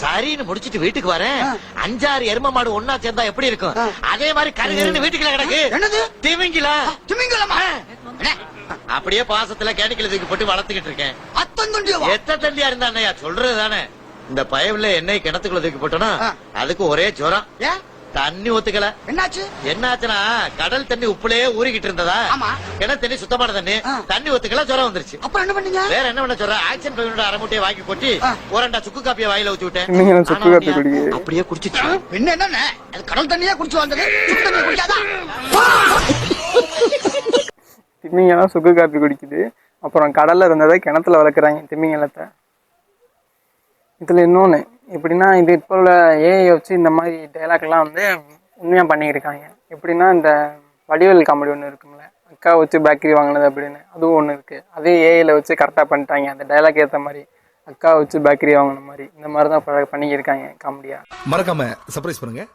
சரின்னு முடிச்சிட்டு வீட்டுக்கு வரேன். 5-6 எரும மாடு ஒன்னா சேர்ந்தா எப்படி இருக்கும்? அதே மாதிரி கருகருன்னு வீட்டுக்குள்ள கிடக்கு. என்னது? திமிங்கிலா. திமிங்கலமா? அப்படியே பாசத்துல கேணிக்கல தூக்கி போட்டு வளர்த்துக்கிட்டு இருக்கேன். எத்த தண்டியா இருந்தா அண்ணையா சொல்றது தானே. இந்த பயவுல எண்ணெய் கிணத்துக்குள்ள தூக்கி போட்டோம்னா அதுக்கு ஒரே ஜுரம். தண்ணி ஒத்துக்கல. என்னாச்சுன்னா கடல் தண்ணி உப்புலயே ஊறிக்கிட்டு இருந்ததா, கிணத்து தண்ணி சுத்தமான தண்ணி ஒத்துக்கல, ஜுரம் வந்துருச்சு. அப்புறம் என்ன பண்ணீங்க? வேற என்ன பண்ண சொல்ற, ஆக்சன் பையனோட அரைமுட்டையை வாங்கி கொட்டி ஒரண்டா சுக்கு காப்பியை வாயில ஊத்தி விட்டேன். அப்படியே குடிச்சிச்சு. என்ன அது கடல் தண்ணியே குடிச்சு வந்தது, சுக்கு தண்ணியை குடிக்காதா? திமிங்கலம் சுக்கு காப்பி குடிக்குது. அப்புறம் கடல்ல இருந்ததை கிணத்துல வளர்க்குறாங்க திமிங்கலத்தை. இதுல இன்னொன்னு எப்படின்னா, இது இப்போ உள்ள ஏஐ வச்சு இந்த மாதிரி டைலாக்லாம் வந்து உண்மையாக பண்ணியிருக்காங்க. எப்படின்னா, இந்த வடிவேல் காமெடி ஒன்று இருக்குங்களே, அக்கா வச்சு பேக்கரி வாங்கினது அப்படின்னு, அதுவும் ஒன்று இருக்குது. அதே ஏஐயில் வச்சு கரெக்டாக பண்ணிட்டாங்க. அந்த டைலாக் ஏற்ற மாதிரி அக்கா வச்சு பேக்கரி வாங்கின மாதிரி இந்த மாதிரி தான் பண்ணியிருக்காங்க காமெடியாக. மறக்காம சர்ப்ரைஸ் பண்ணுங்க.